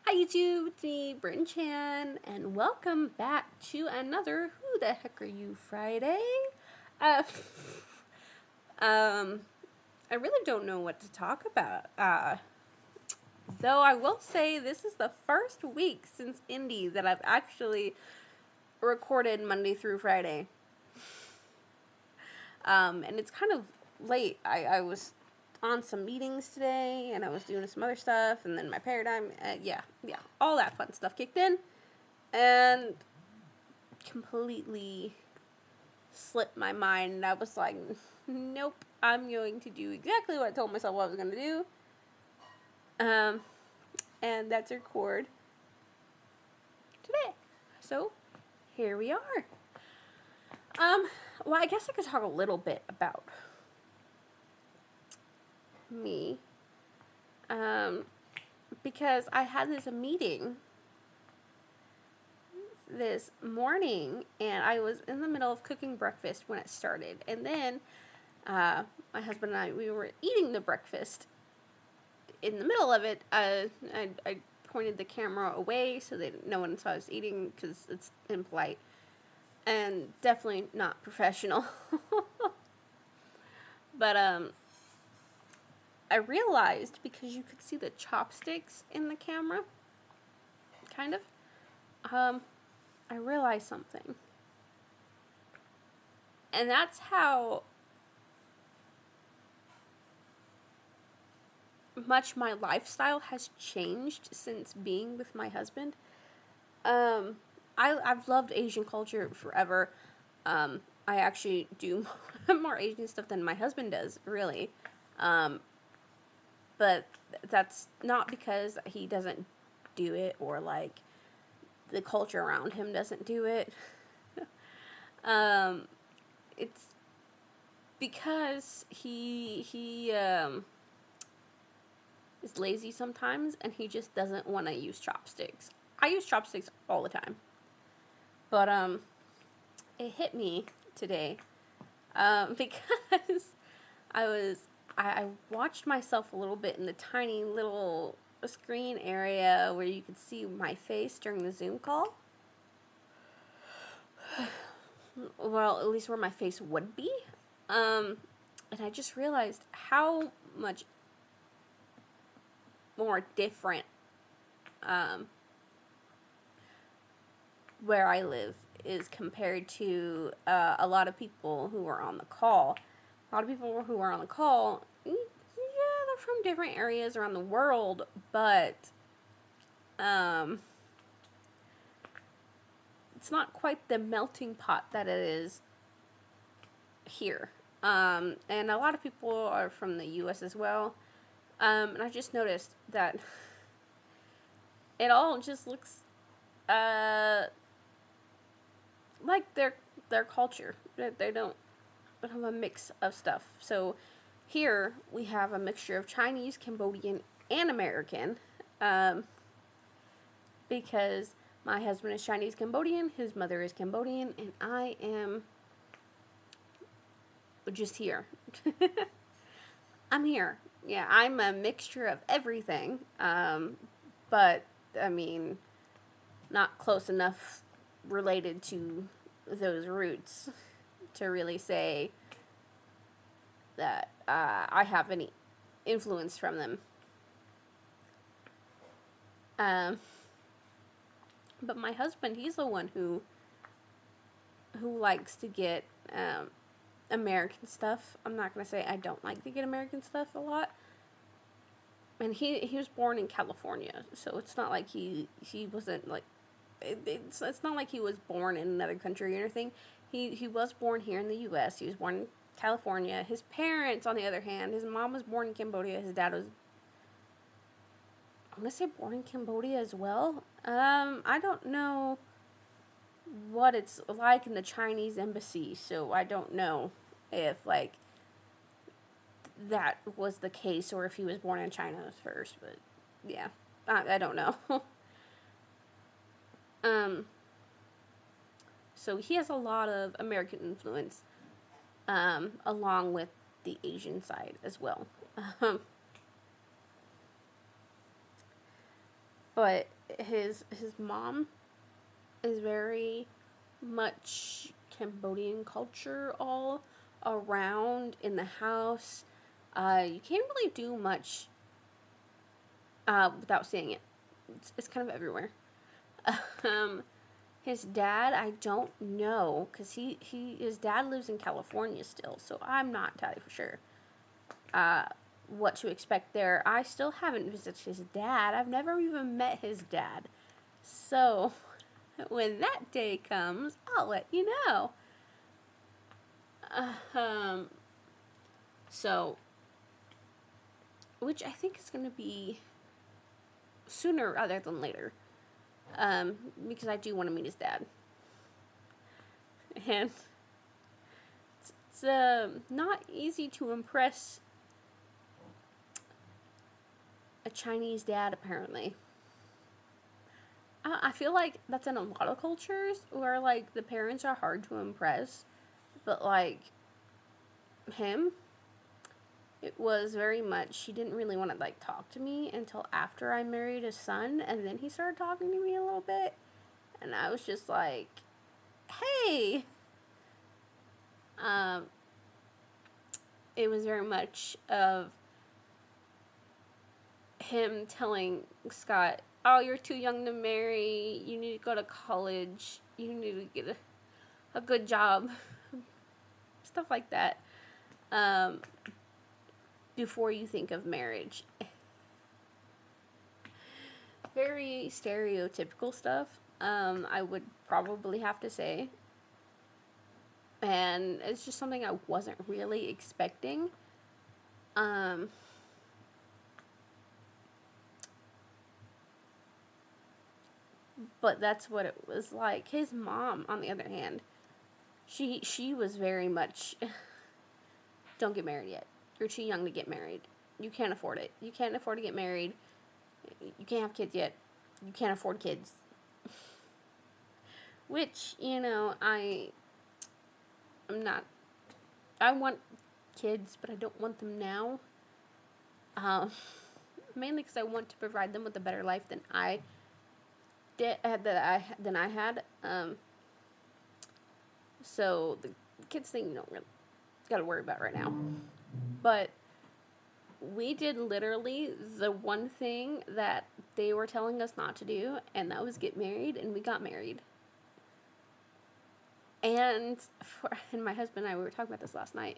Hi YouTube, it's me, Bryn Chan, and welcome back to another Who the Heck Are You Friday? Uh, um, I really don't know what to talk about. Though I will say this is the first week since Indie that I've actually recorded Monday through Friday. And it's kind of late. I was on some meetings today, and I was doing some other stuff, and then my paradigm, all that fun stuff kicked in, and completely slipped my mind, and I was like, nope, I'm going to do exactly what I told myself I was going to do, and that's record today. So, here we are. Well, I guess I could talk a little bit about me, because I had this meeting this morning, and I was in the middle of cooking breakfast when it started, and then my husband and I, we were eating the breakfast. In the middle of it, I pointed the camera away so that no one saw us eating, because it's impolite and definitely not professional. But I realized, because you could see the chopsticks in the camera, kind of, I realized something. And that's how much my lifestyle has changed since being with my husband. I've loved Asian culture forever. I actually do more Asian stuff than my husband does, really. But that's not because he doesn't do it, or like the culture around him doesn't do it. It's because he is lazy sometimes, and he just doesn't want to use chopsticks. I use chopsticks all the time. But it hit me today, because I watched myself a little bit in the tiny little screen area where you could see my face during the Zoom call. Well, at least where my face would be. And I just realized how much more different where I live is compared to a lot of people who are on the call. A lot of people who are on the call, yeah, they're from different areas around the world, but it's not quite the melting pot that it is here. And a lot of people are from the U.S. as well. And I just noticed that it all just looks like their culture. They don't have a mix of stuff. So here we have a mixture of Chinese, Cambodian, and American, because my husband is Chinese Cambodian, his mother is Cambodian, and I am just here. I'm here. Yeah, I'm a mixture of everything, but I mean, not close enough related to those roots to really say that I have any influence from them. But my husband, he's the one who likes to get American stuff. I'm not gonna say I don't like to get American stuff a lot. And he was born in California, so it's not like he wasn't like it's not like he was born in another country or anything. He was born here in the U.S. He was born in California. His parents, on the other hand, his mom was born in Cambodia. His dad was, I'm gonna say, born in Cambodia as well. I don't know what it's like in the Chinese embassy, so I don't know if like that was the case or if he was born in China first. But yeah, I don't know. So he has a lot of American influence, along with the Asian side as well. but his mom is very much Cambodian culture all around in the house. You can't really do much without seeing it. It's kind of everywhere. um, his dad, I don't know, because his dad lives in California still, so I'm not entirely for sure what to expect there. I still haven't visited his dad. I've never even met his dad. So, when that day comes, I'll let you know. Um, so, which I think is going to be sooner rather than later. Because I do want to meet his dad. And it's not easy to impress a Chinese dad, apparently. I feel like that's in a lot of cultures where, like, the parents are hard to impress. But, like, him, it was very much, he didn't really want to, like, talk to me until after I married his son. And then he started talking to me a little bit. And I was just like, hey. It was very much of him telling Scott, oh, you're too young to marry, you need to go to college, you need to get a good job, stuff like that, before you think of marriage. Very stereotypical stuff, I would probably have to say. And it's just something I wasn't really expecting. But that's what it was like. His mom, on the other hand, she was very much, don't get married yet. You're too young to get married. You can't afford it. You can't afford to get married. You can't have kids yet. You can't afford kids. Which, I'm not, I want kids, but I don't want them now. Mainly because I want to provide them with a better life than I had. So the kids thing you don't really got to worry about right now. But we did literally the one thing that they were telling us not to do, and that was get married, and we got married. And my husband and I, we were talking about this last night.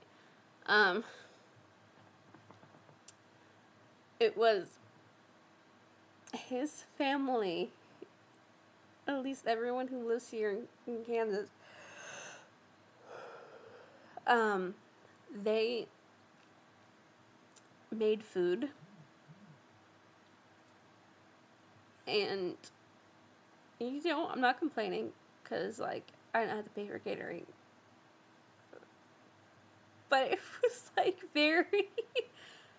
It was his family, at least everyone who lives here in Kansas, they made food, and I'm not complaining, because, like, I don't have to pay for catering, but it was, like, very,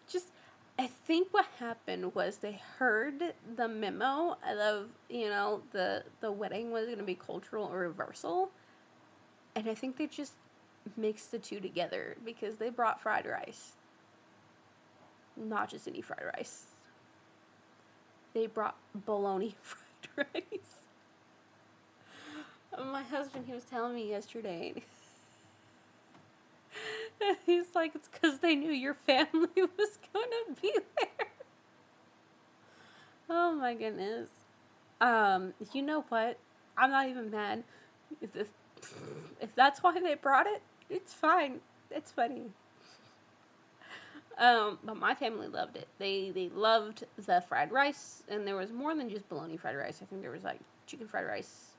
just, I think what happened was they heard the memo of, the wedding was going to be cultural reversal, and I think they just mixed the two together, because they brought fried rice. Not just any fried rice. They brought bologna fried rice. My husband, he was telling me yesterday, he's like, it's because they knew your family was going to be there. Oh my goodness. You know what? I'm not even mad. If that's why they brought it, it's fine. It's funny. But my family loved it. They loved the fried rice, and there was more than just bologna fried rice. I think there was, like, chicken fried rice,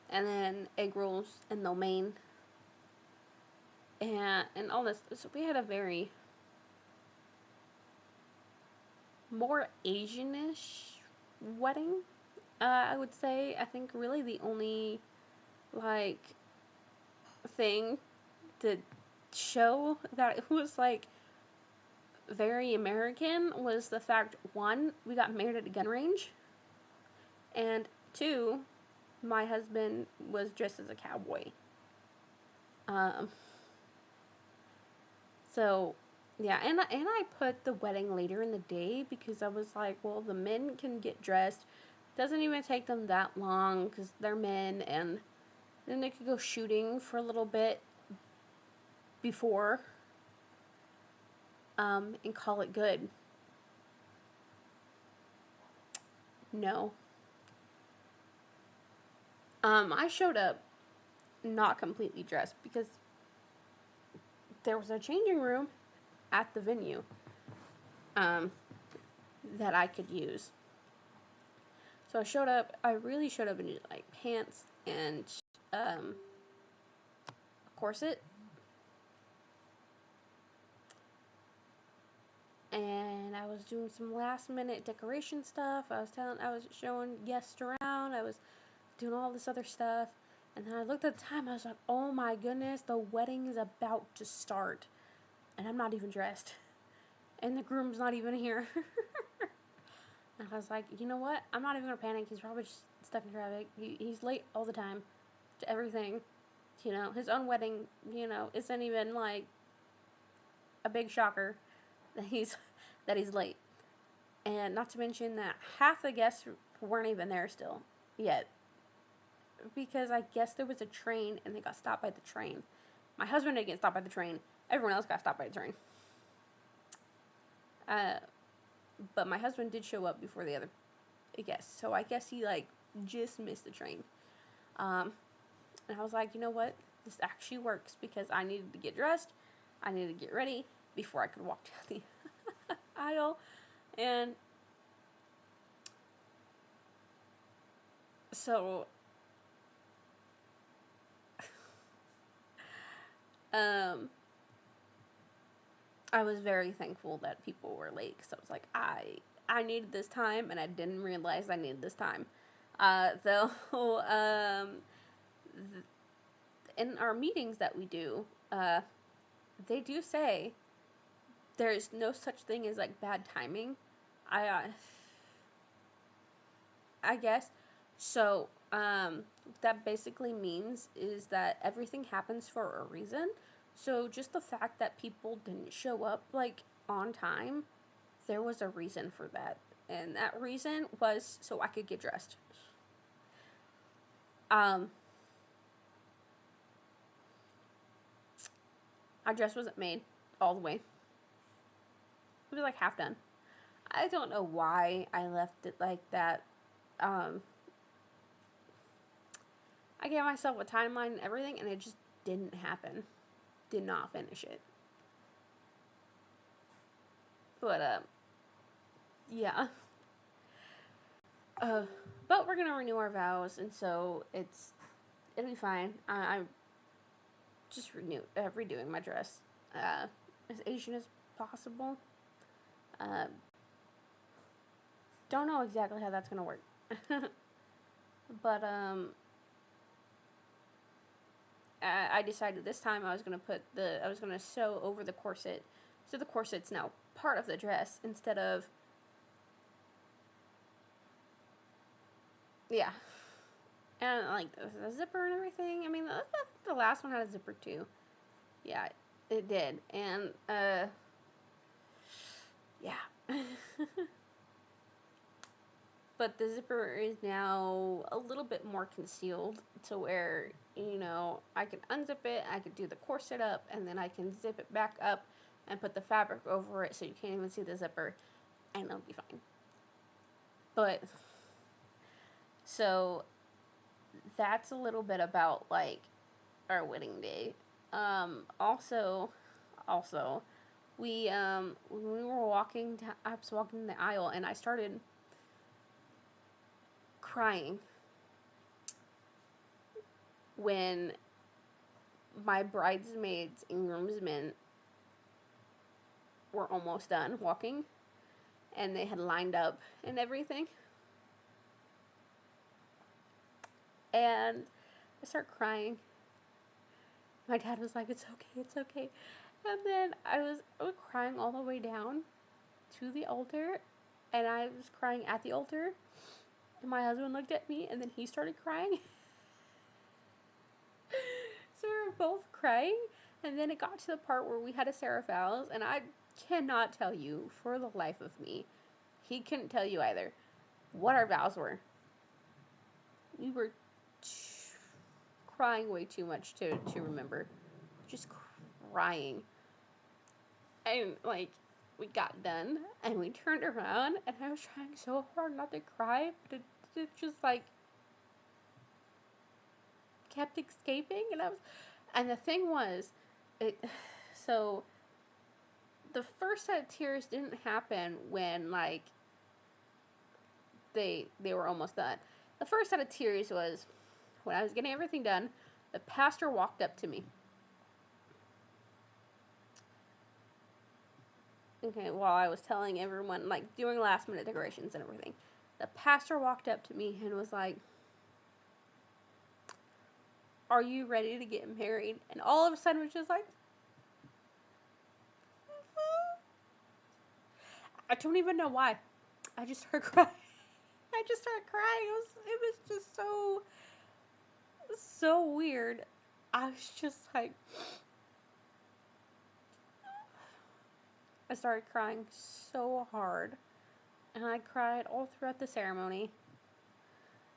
and then egg rolls and lo mein, and all this. So we had a very more Asian-ish wedding, I would say. I think really the only, like, thing to show that it was, like, very American was the fact, one, we got married at a gun range, and two, my husband was dressed as a cowboy. So Yeah, and I put the wedding later in the day because I was like, well, the men can get dressed. Doesn't even take them that long because they're men, and then they could go shooting for a little bit before, and call it good. No. I showed up not completely dressed because there was a changing room at the venue, um, that I could use. So I showed up. I really showed up in like pants and a corset, and I was doing some last minute decoration stuff. I was showing guests around. I was doing all this other stuff, and then I looked at the time. I was like, oh my goodness, the wedding is about to start, and I'm not even dressed, and the groom's not even here. And I was like, you know what? I'm not even gonna panic. He's probably just stuck in traffic. He's late all the time to everything. You know, his own wedding, isn't even like a big shocker that he's late. And not to mention that half the guests weren't even there still yet, because I guess there was a train and they got stopped by the train. My husband didn't get stopped by the train. Everyone else got stopped by the train. But my husband did show up before the other guests, so I guess he like just missed the train. And I was like, you know what? This actually works because I needed to get dressed. I needed to get ready before I could walk down the aisle. And so, I was very thankful that people were late because I was like, I needed this time, and I didn't realize I needed this time. Though, in our meetings that we do, they do say there's no such thing as like bad timing. I uh, I guess so. That basically means is that everything happens for a reason. So just the fact that people didn't show up like on time, there was a reason for that, and that reason was so I could get dressed. Um, our dress wasn't made all the way. It was like half done. I don't know why I left it like that. Um, I gave myself a timeline and everything, and it just didn't happen. Did not finish it. But yeah. Uh, but we're gonna renew our vows, and so it'll be fine. I'm just redoing my dress, as Asian as possible. Uh, don't know exactly how that's gonna work, but I decided this time I was gonna sew over the corset, so the corset's now part of the dress instead of, yeah, and like the zipper and everything. I mean, the last one had a zipper too. Yeah, it did, and yeah. But the zipper is now a little bit more concealed to where, I can unzip it, I could do the corset up, and then I can zip it back up and put the fabric over it so you can't even see the zipper, and it'll be fine. But, so, that's a little bit about, like, our wedding day. Also, when we were I was walking the aisle, and I started crying when my bridesmaids and groomsmen were almost done walking, and they had lined up and everything. And I started crying. My dad was like, "It's okay, it's okay." And then I was crying all the way down to the altar, and I was crying at the altar. And my husband looked at me, and then he started crying. So we were both crying, and then it got to the part where we had to say our vows, and I cannot tell you for the life of me. He couldn't tell you either what our vows were. We were crying way too much to remember. Just crying. And, like, we got done, and we turned around, and I was trying so hard not to cry, but it just, like, kept escaping, and the thing was, so, the first set of tears didn't happen when, like, they were almost done. The first set of tears was when I was getting everything done. The pastor walked up to me. Okay, while I was telling everyone, like, doing last minute decorations and everything. The pastor walked up to me and was like, "Are you ready to get married?" And all of a sudden was just like, I don't even know why. I just started crying. It was just so weird. I was just like, I started crying so hard. And I cried all throughout the ceremony.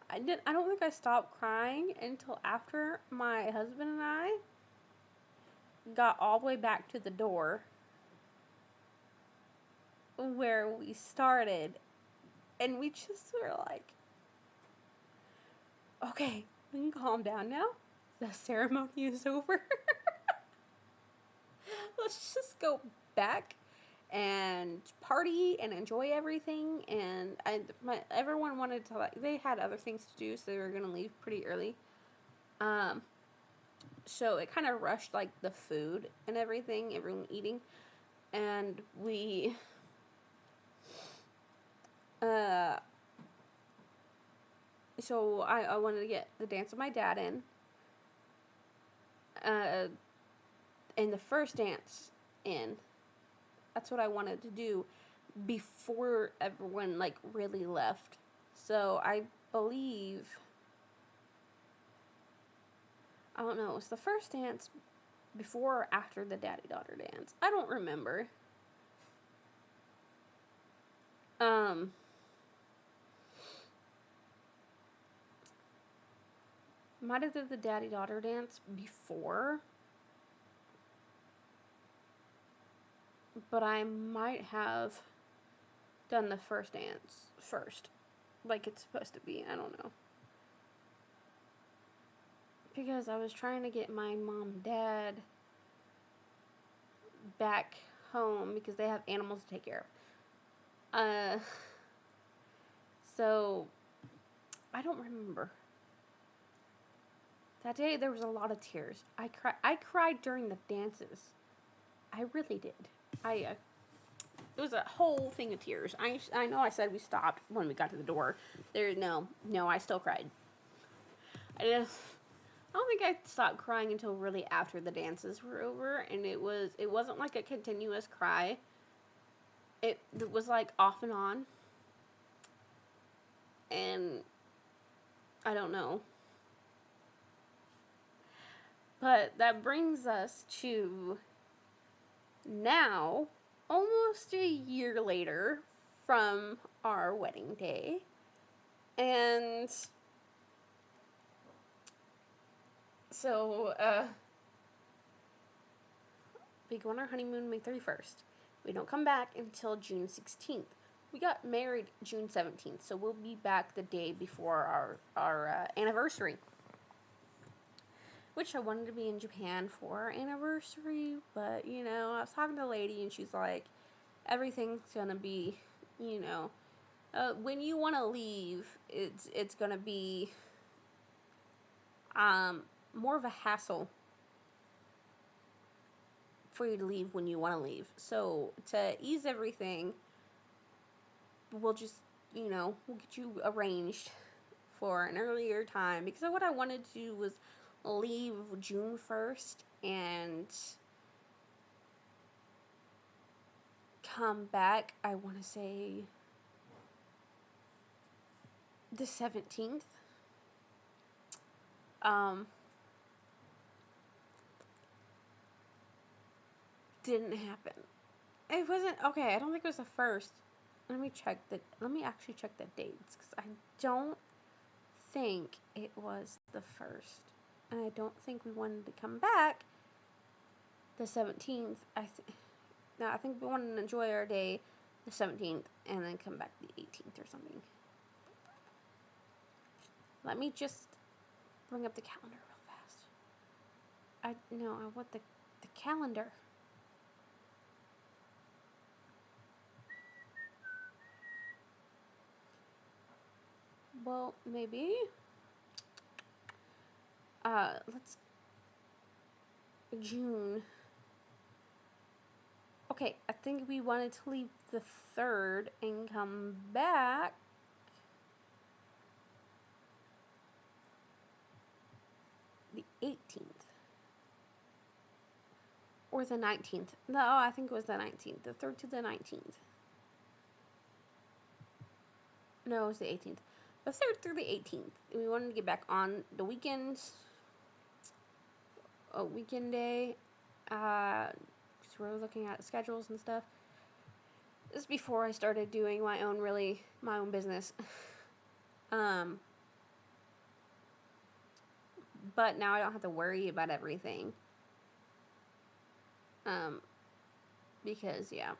I don't think I stopped crying until after my husband and I got all the way back to the door where we started. And we just were like, okay, we can calm down now. The ceremony is over. Let's just go back and party and enjoy everything. And everyone wanted to, like, they had other things to do, so they were going to leave pretty early. So it kind of rushed, like, the food and everything, everyone eating. And we, so I wanted to get the dance of my dad in. And the first dance in. That's what I wanted to do before everyone, like, really left. So I believe, I don't know, it was the first dance before or after the daddy-daughter dance. I don't remember. Might have did the daddy-daughter dance before, but I might have done the first dance first, like it's supposed to be. I don't know. Because I was trying to get my mom and dad back home because they have animals to take care of. So, I don't remember. That day, there was a lot of tears. I cried during the dances. I really did. It was a whole thing of tears. I know I said we stopped when we got to the door. No, I still cried. I don't think I stopped crying until really after the dances were over, and it wasn't like a continuous cry. It was like off and on. And I don't know. But that brings us to now, almost a year later from our wedding day. And so, we go on our honeymoon May 31st. We don't come back until June 16th. We got married June 17th, so we'll be back the day before our anniversary. Which I wanted to be in Japan for our anniversary, but, I was talking to a lady, and she's like, everything's gonna be, when you want to leave, it's gonna be, more of a hassle for you to leave when you want to leave. So, to ease everything, we'll just, we'll get you arranged for an earlier time, because what I wanted to do was leave June 1st and come back, I want to say, the 17th. Didn't happen. It wasn't okay. I don't think it was the first. Let me actually check the dates because I don't think it was the first, and I don't think we wanted to come back the 17th. No, I think we wanted to enjoy our day the 17th and then come back the 18th or something. Let me just bring up the calendar real fast. I want the calendar. Well, maybe. Let's June. Okay, I think we wanted to leave the 3rd and come back the 18th. Or the 19th. No, I think it was the 19th. The 3rd to the 19th. No, it was the 18th. The 3rd through the 18th. We wanted to get back on the weekends. A weekend day. Because we're looking at schedules and stuff. This is before I started doing my own business. But now I don't have to worry about everything. Because, yeah.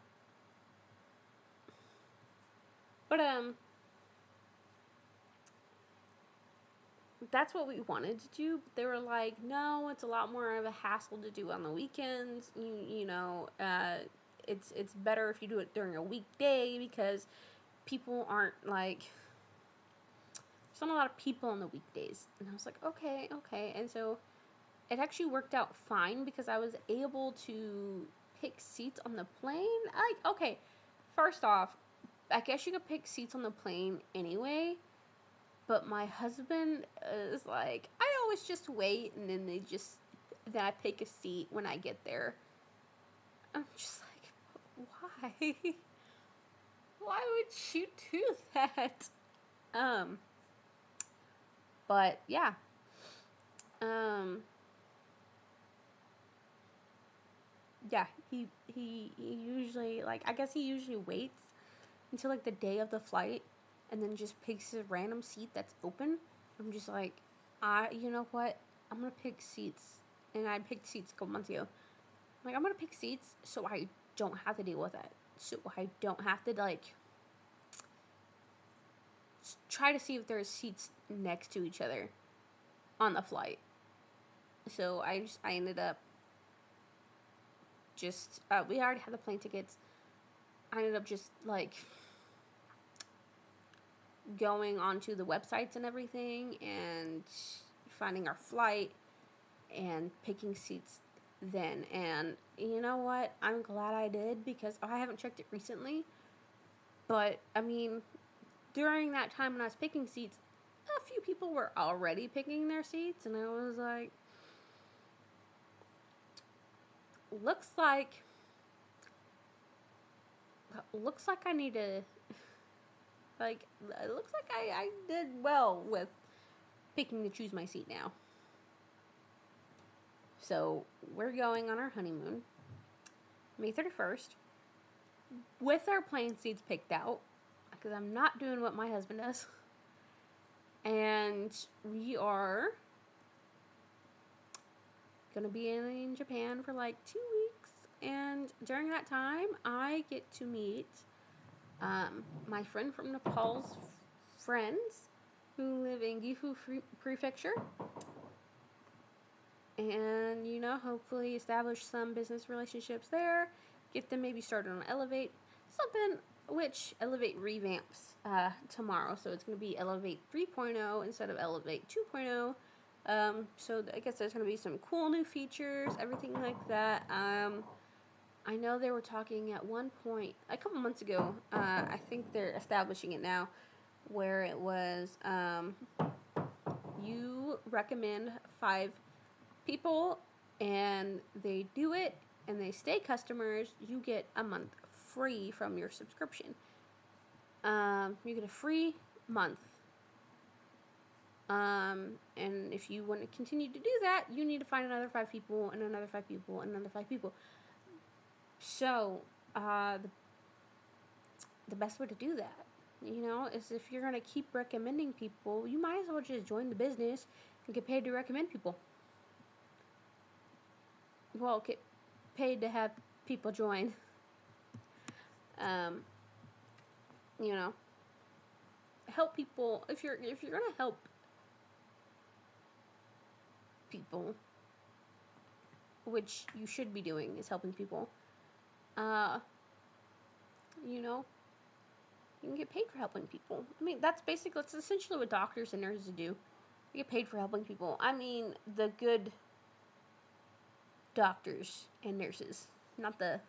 But, that's what we wanted to do. But they were like, no, it's a lot more of a hassle to do on the weekends. It's better if you do it during a weekday because people aren't like, there's not a lot of people on the weekdays. And I was like, okay. And so it actually worked out fine because I was able to pick seats on the plane. Okay, first off, I guess you could pick seats on the plane anyway. But my husband is like, I always just wait and then then I pick a seat when I get there. I'm just like, why? Why would you do that? But yeah. Yeah, he usually, like, I guess he usually waits until like the day of the flight and then just picks a random seat that's open. I'm just like, you know what? I'm gonna pick seats, and I picked seats a couple months ago. I'm like, I'm gonna pick seats so I don't have to deal with that. So I don't have to like try to see if there's seats next to each other on the flight. So I ended up just we already had the plane tickets. I ended up just like going onto the websites and everything and finding our flight and picking seats then. And you know what? I'm glad I did because I haven't checked it recently. But, I mean, during that time when I was picking seats, a few people were already picking their seats. And I was like, looks like I need to, like, it looks like I did well with picking to choose my seat now. So, we're going on our honeymoon, May 31st, with our plane seats picked out, because I'm not doing what my husband does. And we are going to be in Japan for like 2 weeks. And during that time, I get to meet my friend from Nepal's friends who live in Gifu Prefecture. And, hopefully establish some business relationships there. Get them maybe started on Elevate. Something which Elevate revamps tomorrow. So it's going to be Elevate 3.0 instead of Elevate 2.0. So I guess there's going to be some cool new features, everything like that. I know they were talking at one point, a couple months ago, I think they're establishing it now, where it was you recommend 5 people and they do it and they stay customers, you get a month free from your subscription. You get a free month. And if you want to continue to do that, you need to find another 5 people and another 5 people and another 5 people. So The best way to do that, is if you're gonna keep recommending people, you might as well just join the business and get paid to recommend people. Well, get paid to have people join. Um, you know, help people. If you're gonna help people, which you should be doing, is helping people. Uh, you know, you can get paid for helping people. I mean, that's essentially what doctors and nurses do. They get paid for helping people. I mean, the good doctors and nurses, not the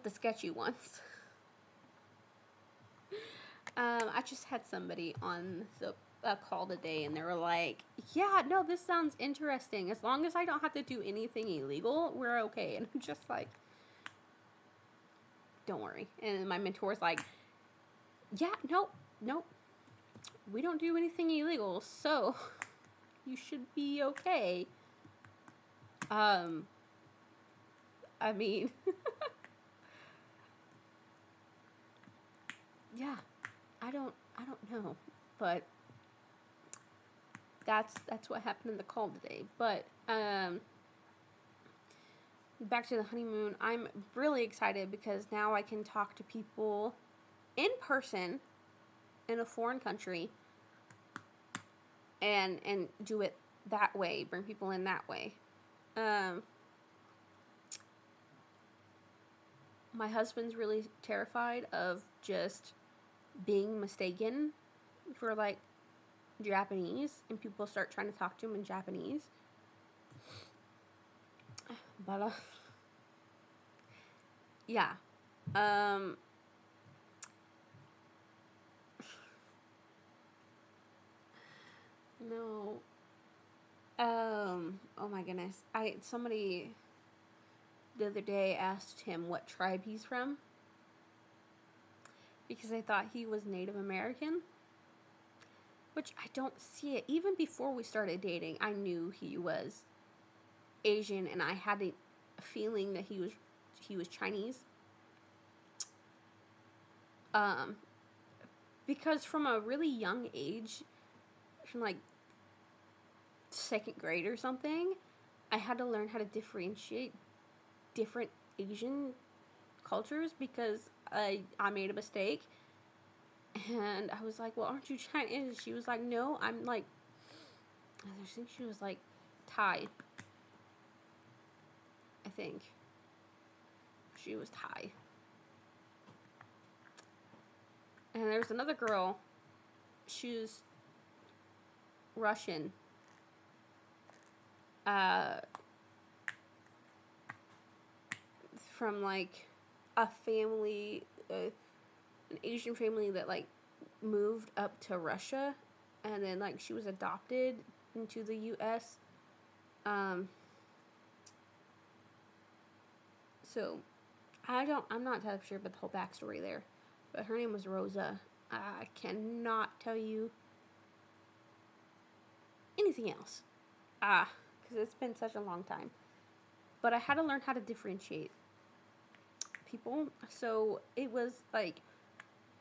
sketchy ones. I just had somebody on the call today, and they were like, "Yeah, no, this sounds interesting. As long as I don't have to do anything illegal, we're okay." And I'm just like, "Don't worry." And my mentor's like, "Yeah, nope, we don't do anything illegal, so you should be okay." I mean, yeah, I don't know, but that's what happened in the call today. But back to the honeymoon, I'm really excited because now I can talk to people in person in a foreign country and do it that way, bring people in that way. My husband's really terrified of just being mistaken for like Japanese, and people start trying to talk to him in Japanese. But yeah. No. Oh my goodness. Somebody the other day asked him what tribe he's from because I thought he was Native American, which I don't see it. Even before we started dating, I knew he was Asian, and I had a feeling that he was Chinese. Because from a really young age, from like second grade or something, I had to learn how to differentiate different Asian cultures because I made a mistake. And I was like, "Well, aren't you Chinese?" She was like, "No, I'm like," I think she was like Thai. I think she was Thai. And there's another girl. She was Russian. From like a family, an Asian family that like moved up to Russia, and then like she was adopted into the U.S. So I'm not entirely sure about the whole backstory there, but her name was Rosa. I cannot tell you anything else, because it's been such a long time. But I had to learn how to differentiate people, so it was like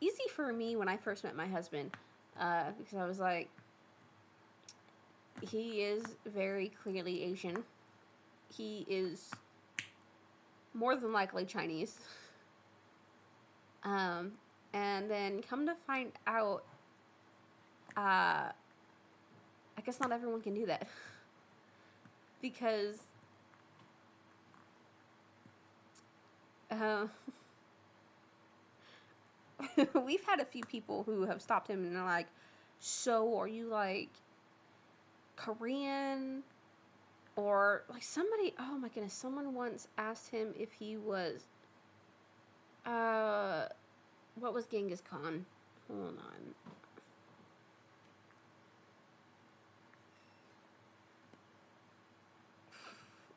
easy for me when I first met my husband, because I was like, he is very clearly Asian. He is more than likely Chinese. And then come to find out, I guess not everyone can do that. Because we've had a few people who have stopped him and they're like, "So are you like Korean?" Or like somebody, oh my goodness, someone once asked him if he was, what was Genghis Khan? Hold on.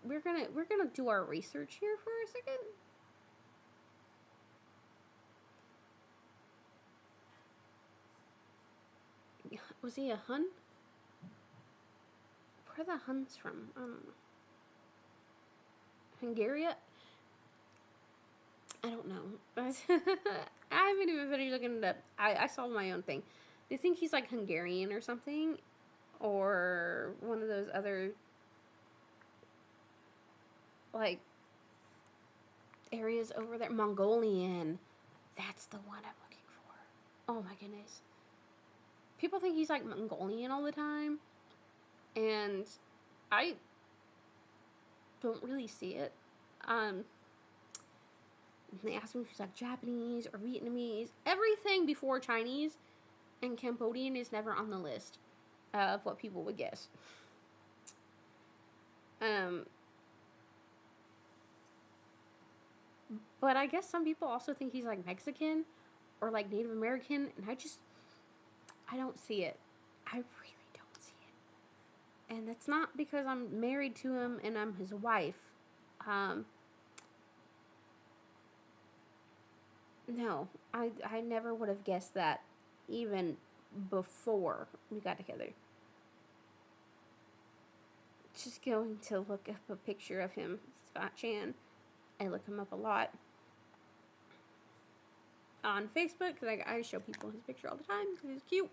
We're gonna do our research here for a second. Was he a Hun? Where are the Huns from? I don't know. Hungary? I don't know. I haven't even finished looking it up. I saw my own thing. They think he's like Hungarian or something, or one of those other like areas over there. Mongolian. That's the one I'm looking for. Oh my goodness. People think he's like Mongolian all the time, and I don't really see it. They asked me if he's like Japanese or Vietnamese. Everything before Chinese and Cambodian is never on the list of what people would guess. But I guess some people also think he's like Mexican or like Native American, and I don't see it. I really don't see it. And it's not because I'm married to him and I'm his wife. No, I never would have guessed that even before we got together. Just going to look up a picture of him, Scott Chan. I look him up a lot on Facebook because I show people his picture all the time because he's cute.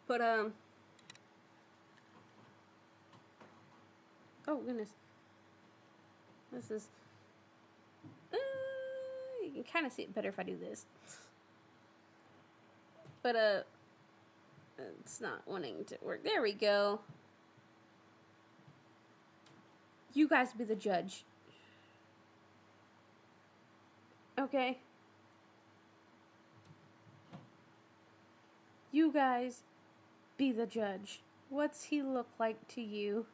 But oh goodness, this is you can kind of see it better if I do this. But it's not wanting to work. There we go. You guys be the judge. Okay? You guys be the judge. What's he look like to you?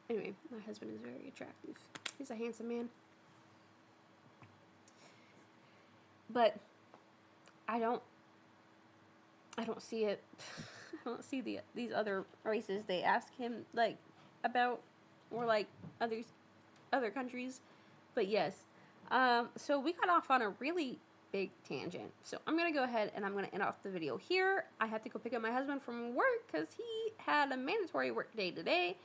Anyway, my husband is very attractive. He's a handsome man. But I don't see it. I don't see these other races they ask him like about, or like other countries. But yes, so we got off on a really big tangent. So I'm gonna go ahead and I'm gonna end off the video here. I have to go pick up my husband from work because he had a mandatory work day today.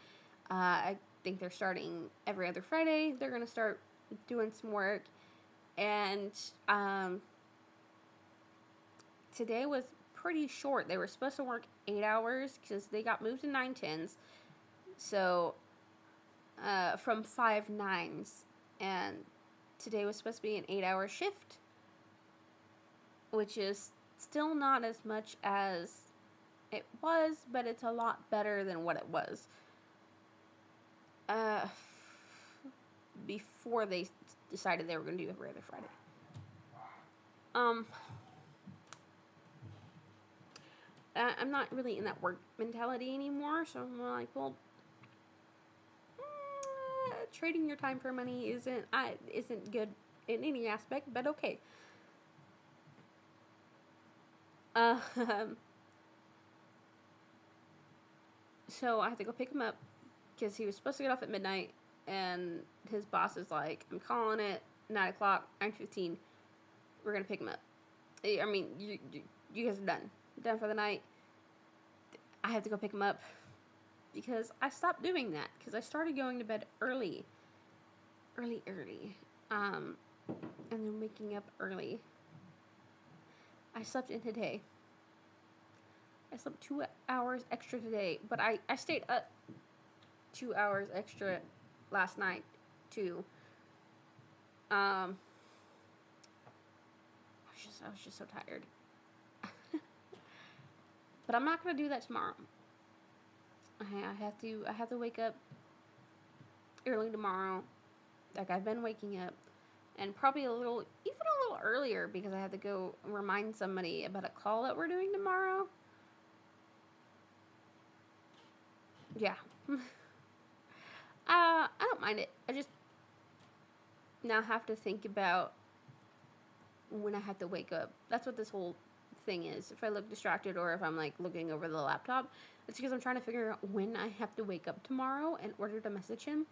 I think they're starting every other Friday. They're gonna start doing some work, and today was pretty short. They were supposed to work 8 hours because they got moved to 9/10s. So from 5/9s, and today was supposed to be an 8-hour shift, which is still not as much as it was, but it's a lot better than what it was before they decided they were going to do every other Friday. I'm not really in that work mentality anymore, so I'm like, well, trading your time for money isn't good in any aspect, but okay. So I have to go pick him up because he was supposed to get off at midnight, and his boss is like, I'm calling it 9 o'clock, 9:15. We're gonna pick him up. I mean, you guys are done for the night. I have to go pick him up because I stopped doing that because I started going to bed early, and then waking up early. I slept in today. I slept 2 hours extra today, but I stayed up 2 hours extra last night too. I was just so tired. But I'm not gonna do that tomorrow. I have to wake up early tomorrow, like I've been waking up, and probably even a little earlier because I have to go remind somebody about a call that we're doing tomorrow. Yeah. I don't mind it. I just now have to think about when I have to wake up. That's what this whole thing is. If I look distracted or if I'm like looking over the laptop, it's because I'm trying to figure out when I have to wake up tomorrow in order to message him.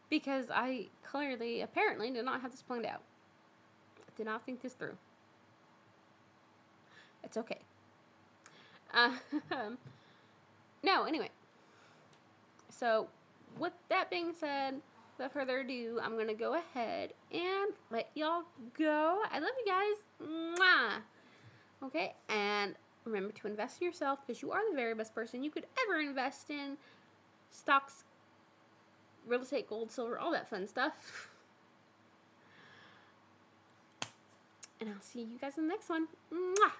Because I apparently did not have this planned out. I did not think this through. It's okay. No, anyway. So, with that being said, without further ado, I'm going to go ahead and let y'all go. I love you guys. Mwah! Okay, and remember to invest in yourself because you are the very best person you could ever invest in. Stocks, real estate, gold, silver, all that fun stuff. And I'll see you guys in the next one. Mwah!